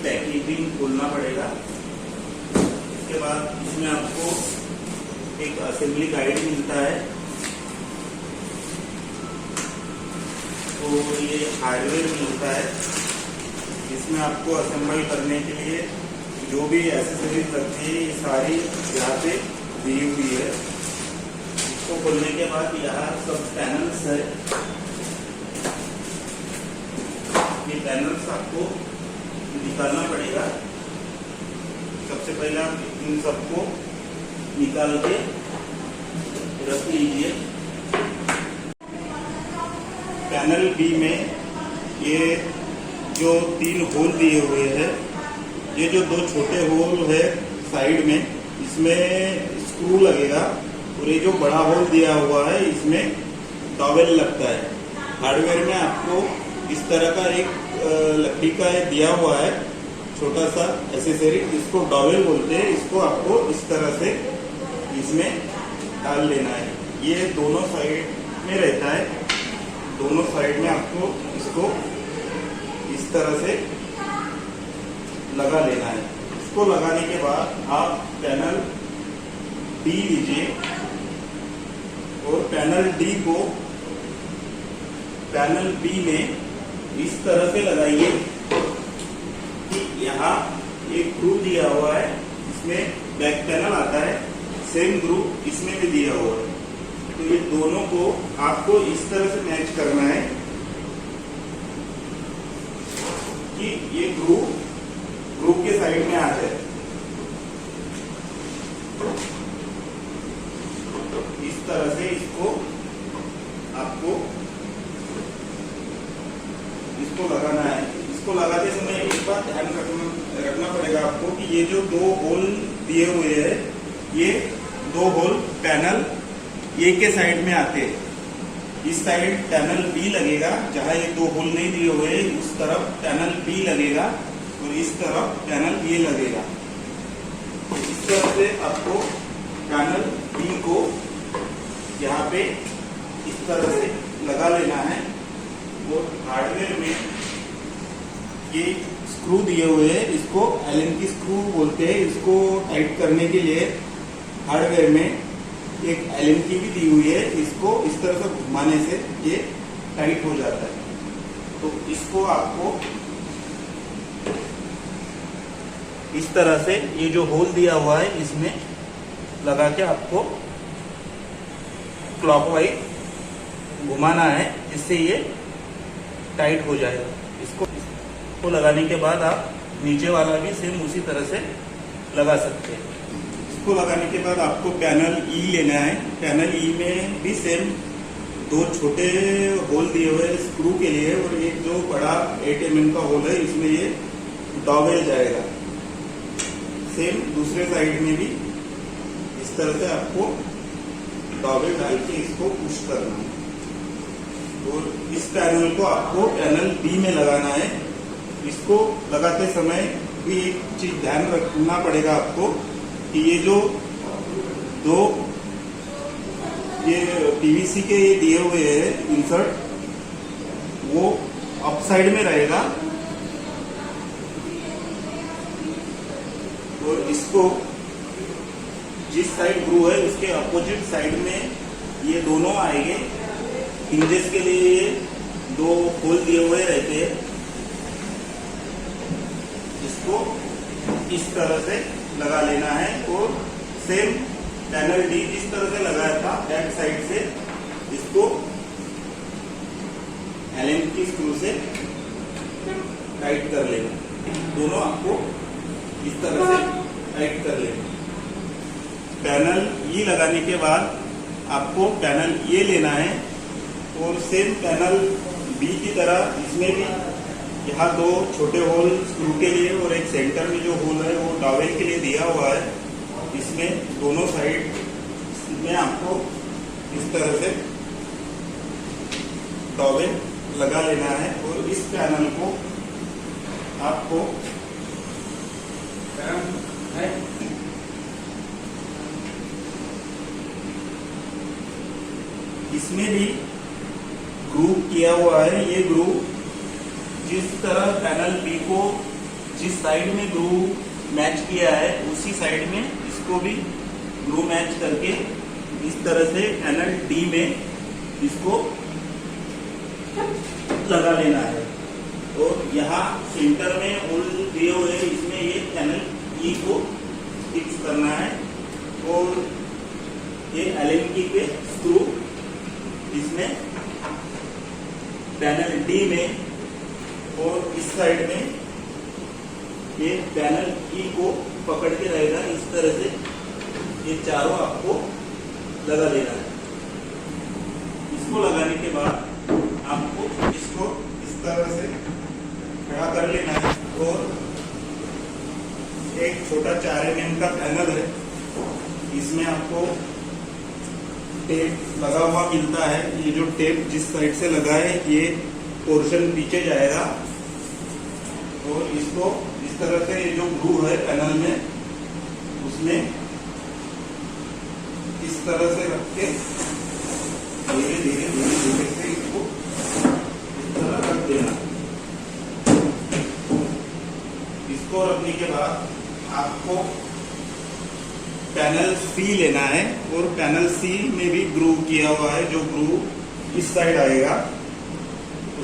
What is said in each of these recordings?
Packaging खोलना पड़ेगा। इसके बाद इसमें आपको एक असेंबली गाइड मिलता है, तो ये हार्डवेयर मिलता है। इसमें आपको असेंबल करने के लिए जो भी एसेसरीज लगती है ये सारी यहाँ पे दी हुई है। इसको खोलने के बाद यहाँ सब पैनल्स है, ये पैनल्स आपको निकालना पड़ेगा। सबसे पहले आप इन सबको निकाल के रख लीजिए। पैनल बी में ये जो 3 होल दिए हुए हैं, ये जो 2 छोटे होल है साइड में, इसमें स्क्रू लगेगा, और ये जो बड़ा होल दिया हुआ है इसमें टॉवेल लगता है। हार्डवेयर में आपको इस तरह का एक लकड़ी का दिया हुआ है छोटा सा एसेसरी, इसको डॉवेल बोलते हैं। इसको आपको इस तरह से इसमें डाल लेना है। ये दोनों साइड में रहता है, दोनों साइड में आपको इसको इस तरह से लगा लेना है। इसको लगाने के बाद आप पैनल डी लीजिए और पैनल डी को पैनल बी में इस तरह से लगाइए कि यहाँ एक ग्रूव दिया हुआ है, इसमें बैक पैनल आता है, सेम ग्रूव इसमें भी दिया हुआ है। तो ये दोनों को आपको इस तरह से मैच करना है कि ये ग्रूव के साइड में आ जाए। इस तरह से इसको आपको इसको लगाना है। इसको लगाते समय एक बात ध्यान रखना पड़ेगा आपको कि ये जो 2 होल दिए हुए हैं, ये 2 होल पैनल ए के साइड में आते हैं। इस साइड पैनल बी लगेगा, जहां ये 2 होल नहीं दिए हुए उस तरफ पैनल बी लगेगा, और इस तरफ पैनल ए लगेगा। इस तरह से आपको पैनल बी को यहाँ पे इस तरह से लगा लेना है। और हार्डवेयर में ये स्क्रू दिए हुए हैं, इसको एलन की स्क्रू बोलते हैं। इसको टाइट करने के लिए हार्डवेयर में एक एलन की भी दी हुई है, इसको इस तरह से घुमाने से ये टाइट हो जाता है। तो इसको आपको इस तरह से ये जो होल दिया हुआ है इसमें लगा के आपको क्लॉकवाइज घुमाना है, जिससे ये टाइट हो जाएगा। इसको लगाने के बाद आप नीचे वाला भी सेम उसी तरह से लगा सकते हैं। इसको लगाने के बाद आपको पैनल ई लेना है। पैनल ई में भी सेम 2 छोटे होल दिए हुए हैं स्क्रू के लिए, और एक जो बड़ा 8 mm का होल है, इसमें ये डॉवेल जाएगा। सेम दूसरे साइड में भी इस तरह से आपको डॉवेल डाल के इसको पुश करना है। और इस पैनल को आपको पैनल बी में लगाना है। इसको लगाते समय भी एक चीज ध्यान रखना पड़ेगा आपको कि ये जो 2 ये पीवीसी के ये दिए हुए हैं इंसर्ट, वो अप साइड में रहेगा, और इसको जिस साइड ग्रू है उसके अपोजिट साइड में ये दोनों आएंगे। हिंजेस के लिए ये 2 होल दिए हुए रहते हैं। इसको इस तरह से लगा लेना है, और सेम पैनल डी जिस तरह से लगाया था बैक साइड से, इसको एलन की स्क्रू से टाइट कर लेना। दोनों आपको इस तरह से टाइट कर लेना। पैनल ई लगाने के बाद आपको पैनल ए लेना है, और सेम पैनल बी की तरह इसमें भी यहाँ 2 छोटे होल स्क्रू के लिए और एक सेंटर में जो होल है वो डॉवेल के लिए दिया हुआ है। इसमें दोनों साइड में आपको इस तरह से डॉवेल लगा लेना है, और इस पैनल को आपको है इसमें भी ग्रूव किया हुआ है। ये ग्रूव जिस तरह पैनल बी को जिस साइड में ग्रू मैच किया है उसी साइड में इसको भी ग्रू मैच करके इस तरह से पैनल डी में इसको लगा लेना है। और यहाँ सेंटर में होल दिए हुए इसमें ये पैनल ई को फिक्स करना है और ये एलन की पे स्क्रू इसमें पैनल डी में और इस साइड में ये पैनल ई को पकड़ के रहेगा। इस तरह से ये चारों आपको लगा लेना है। इसको लगाने के बाद आपको इसको इस तरह से खड़ा कर लेना है और एक छोटा 4 mm का पैनल है, इसमें आपको टेप लगा हुआ मिलता है। ये जो टेप जिस साइड से लगा है ये पोर्शन पीछे जाएगा और इसको इस तरह से ये जो ग्रू है पैनल में उसमें इस तरह से रख के धीरे धीरे धीरे धीरे से इसको इस तरह रख देना। इसको रखने के बाद आपको पैनल सी लेना है और पैनल सी में भी ग्रू किया हुआ है। जो ग्रू इस साइड आएगा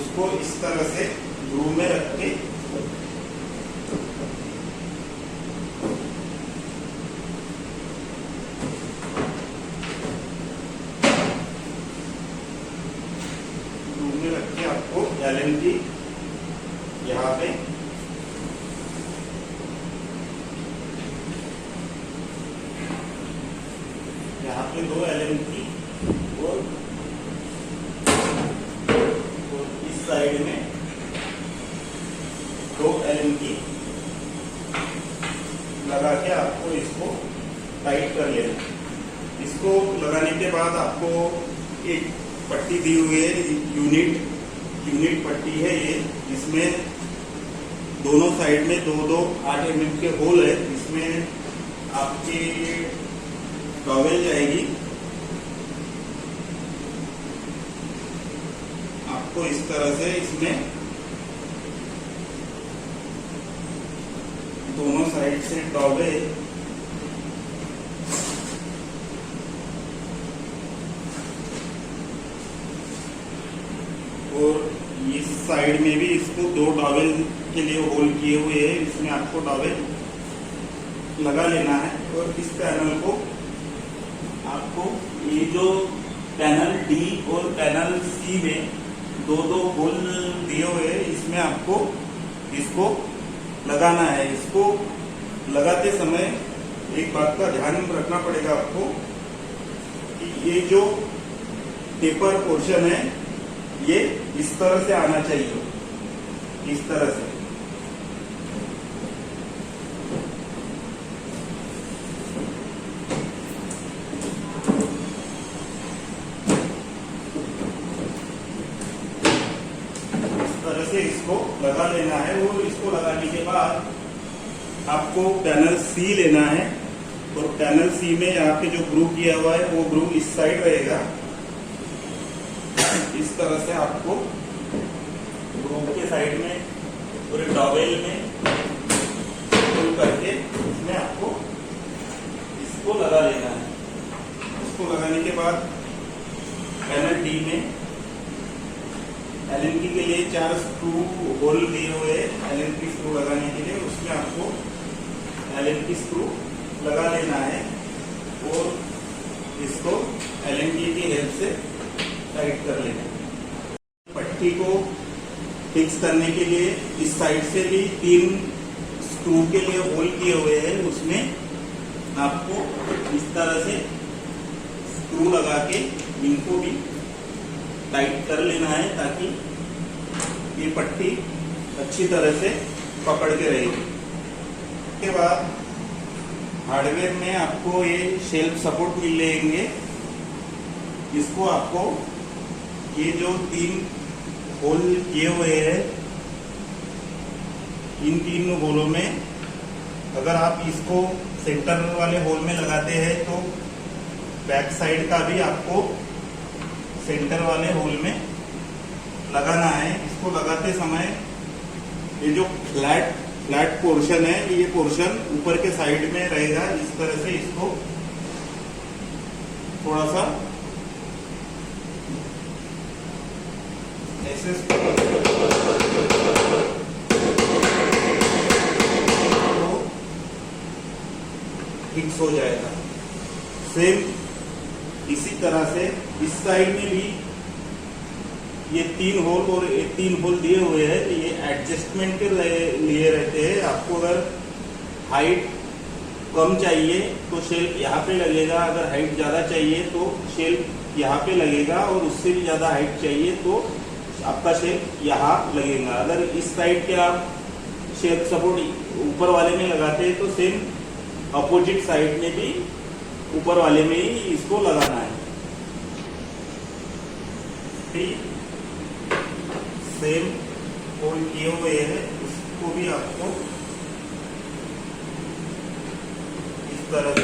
उसको इस तरह से ग्रू में रख के आपको एलन की यहाँ पे दो एलन की और इस साइड में दो एलन की लगा के आपको इसको टाइट कर लेना। इसको लगाने के बाद आपको एक पट्टी दी हुई है, यूनिट पट्टी है ये। इसमें दोनों साइड में दो 8 mm के होल है। इसमें आपकी टॉवेल जाएगी। आपको इस तरह से इसमें दोनों साइड से टॉवेल और इस साइड में भी इसको 2 टॉवेल के लिए होल किए हुए हैं। इसमें आपको टॉवेल लगा लेना है और इस पैनल को आपको ये जो पैनल डी और पैनल सी में 2 होल दिए हुए हैं इसमें आपको इसको लगाना है। इसको लगाते समय एक बात का ध्यान रखना पड़ेगा आपको कि ये जो टेपर पोर्शन है ये इस तरह से आना चाहिए, इस तरह से। इस तरह से इसको लगा लेना है और इसको लगाने के बाद आपको पैनल सी लेना है और पैनल सी में यहाँ पे जो ग्रू किया हुआ है वो ग्रू इस साइड रहेगा। इस तरह से आपको ग्रू के साइड में पूरे टॉवेल में पुल करके इसमें आपको इसको लगा लेना है। इसको लगाने के बाद पैनल डी में एलन की के लिए 4 स्क्रू होल दिए हुए एलन की स्क्रू लगाने के लिए, उसमें आपको एलन की स्क्रू लगा लेना है और इसको एलन की हेल्प से टाइट कर लेना है। पट्टी को फिक्स करने के लिए इस साइड से भी 3 स्क्रू के लिए होल किए हुए हैं। उसमें आपको इस तरह से स्क्रू लगा के इनको भी टाइट कर लेना है ताकि ये पट्टी अच्छी तरह से पकड़ के रहेगी। उसके बाद हार्डवेयर में आपको ये शेल्फ सपोर्ट मिलेंगे। इसको आपको ये जो 3 होल किए हुए हैं इन 3 होलों में अगर आप इसको सेंटर वाले होल में लगाते हैं तो बैक साइड का भी आपको सेंटर वाले होल में लगाना है। इसको लगाते समय ये जो फ्लैट फ्लैट पोर्शन है, ये पोर्शन ऊपर के साइड में रहेगा। इस तरह से इसको थोड़ा सा ऐसे फिक्स हो जाएगा। सेम इसी तरह से इस साइड में भी ये 3 होल और 3 होल दिए हुए हैं। ये एडजस्टमेंट के लिए रहते हैं। आपको अगर हाइट कम चाहिए तो शेल्फ यहाँ पे लगेगा, अगर हाइट ज़्यादा चाहिए तो शेल्फ यहाँ पे लगेगा, और उससे भी ज़्यादा हाइट चाहिए तो आपका शेल्फ यहाँ लगेगा। अगर इस साइड के आप शेल्फ सपोर्ट ऊपर वाले में लगाते हैं तो सेम अपोजिट साइड में भी ऊपर वाले में ही इसको लगाना है। सेम होल किए हुए हैं, इसको भी आपको इस तरह से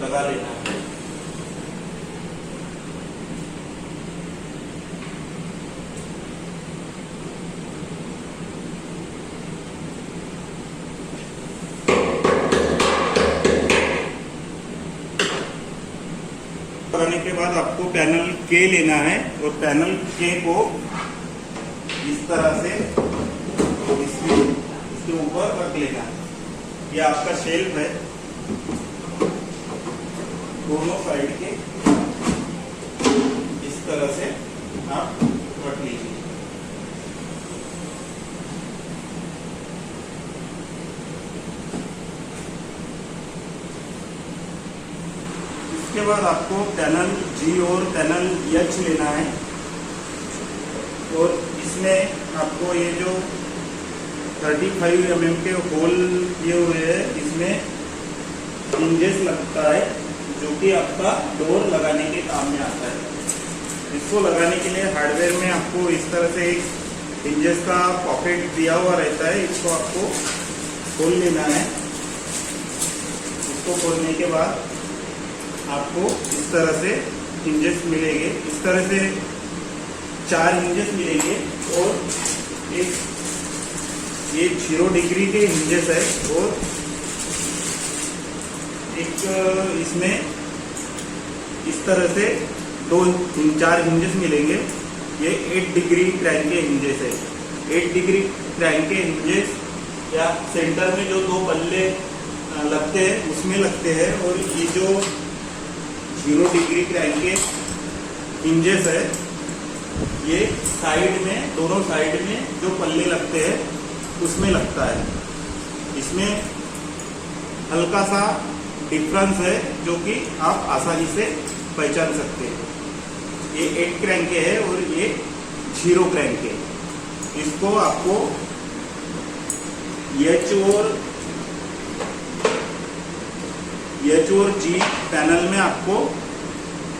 लगा लेना है। लगाने के बाद आपको पैनल के लेना है, और पैनल के को इस तरह से इसके ऊपर रख लेना है। ये आपका शेल्फ है, दोनों साइड के इस तरह से आप रख लीजिए। इसके बाद आपको पैनल जी और पैनल एच लेना है, और इसमें आपको ये जो 35 mm के होल किए हुए हैं, इसमें हिंजेस लगता है, जो कि आपका डोर लगाने के काम में आता है। इसको लगाने के लिए हार्डवेयर में आपको इस तरह से एक हिंजेस का पॉकेट दिया हुआ रहता है। इसको आपको खोल लेना है। इसको खोलने के बाद आपको इस तरह से हिंजेस मिलेंगे। इस तरह से 4 हिंजेस मिलेंगे, और एक ये 0 डिग्री के हिंजेस है, और एक इसमें इस तरह से 4 हिंजेस मिलेंगे। ये 8 डिग्री क्रैंक के हिंजेस है। 8 डिग्री क्रैंक के हिंजेस या सेंटर में जो 2 पल्ले लगते हैं उसमें लगते हैं, और ये जो 0 डिग्री क्रैंक के हिंजेस है, ये साइड में, दोनों साइड में जो पल्ले लगते हैं उसमें लगता है। इसमें हल्का सा डिफरेंस है जो कि आप आसानी से पहचान सकते हैं। ये 8 क्रैंक के है और ये 0 क्रैंक के। इसको आपको एच और जी पैनल में आपको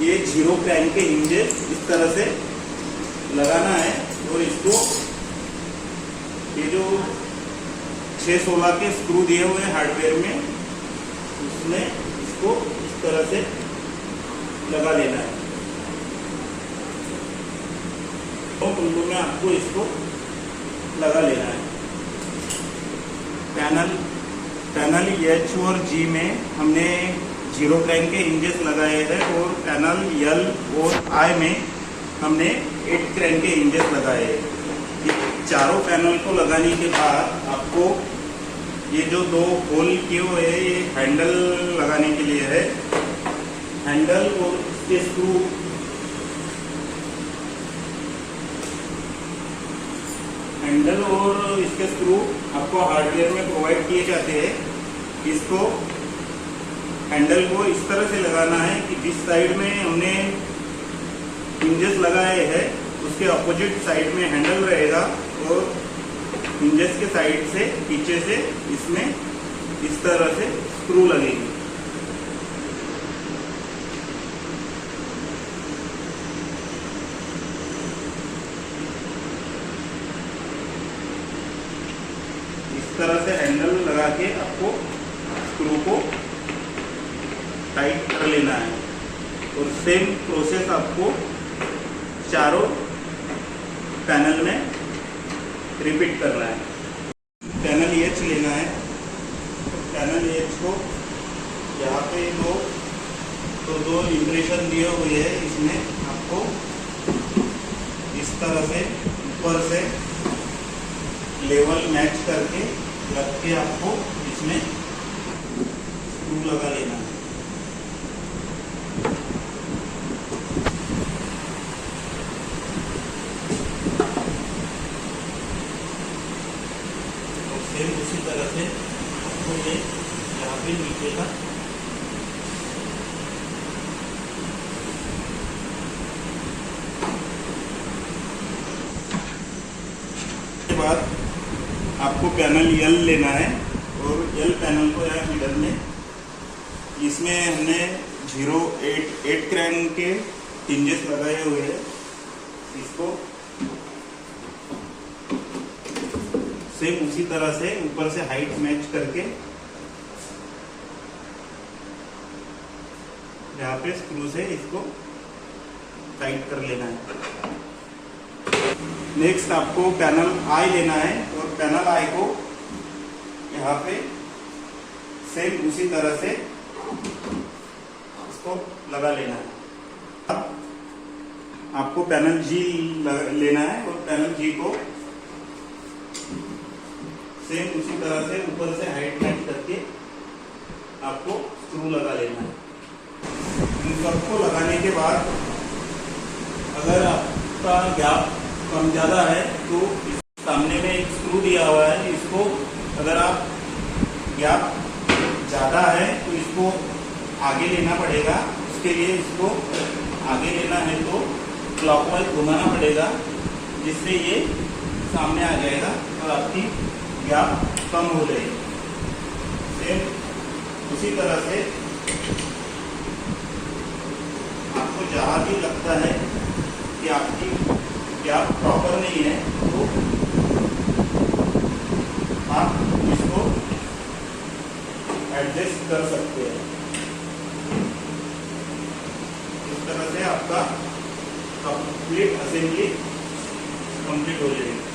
ये 0 क्रैंक के हिंजेस इस तरह से लगाना है, और इसको ये जो 616 के स्क्रू दिए हुए हैं हार्डवेयर में, उसमें इसको इस तरह से लगा लेना है। तो कुल्लू में आपको इसको लगा लेना है। पैनल एच और जी में हमने 0 क्रैंक के हिंजेस लगाए हैं, और पैनल एल और आई में हमने 8 क्रैंक के हिंजेस लगाए हैं। ये चारों पैनल को लगाने के बाद आपको ये जो 2 होल किए हुए हैं, ये हैंडल लगाने के लिए है। हैंडल और इसके स्क्रू और इसके स्क्रू आपको हार्डवेयर में प्रोवाइड किए जाते हैं। इसको हैंडल को इस तरह से लगाना है कि जिस साइड में हमने हिंजेस लगाए हैं उसके अपोजिट साइड में हैंडल रहेगा, और हिंजेस के साइड से पीछे से इसमें इस तरह से स्क्रू लगेगी। इस तरह से हैंडल लगा के आपको स्क्रू को टाइट कर लेना है, और सेम प्रोसेस आपको चारों पैनल में रिपीट करना है। पैनल एच लेना है। पैनल एच को यहाँ पे दो इम्प्रेशन दिए हुए हैं, इसमें आपको इस तरह से ऊपर से लेवल मैच करके रख के आपको इसमें स्क्रू लगा लेना है। और सेम उसी तरह से आपको ये यहाँ पे नीचे का बाद आपको पैनल एल लेना है और एल पैनल को यहाँ मिडल में, इसमें हमने 8 क्रैंक के हिंजेस लगाए हुए हैं। इसको सेम उसी तरह से ऊपर से हाइट मैच करके यहाँ पे स्क्रू से इसको टाइट कर लेना है। नेक्स्ट आपको पैनल आई लेना है और पैनल आई को यहाँ पे सेम उसी तरह से इसको लगा लेना है। अब आपको पैनल जी लेना है और पैनल जी को सेम उसी तरह से ऊपर से हाइट मैच करके आपको स्क्रू लगा लेना है। इन सबको लगाने के बाद अगर आपका गैप कम ज़्यादा है तो इस सामने में एक स्क्रू दिया हुआ है, इसको अगर आप गैप ज़्यादा है तो इसको आगे लेना पड़ेगा। उसके लिए इसको आगे लेना है तो क्लॉकवाइज घुमाना पड़ेगा, जिससे ये सामने आ जाएगा और आपकी गैप कम हो जाएगी। सेम उसी तरह से आपको जहाँ भी लगता है कि आपकी गैप प्रॉपर नहीं है तो आप इसको एडजस्ट कर सकते हैं। इस तरह से आपका कंप्लीट असेंबली कंप्लीट हो जाएगी।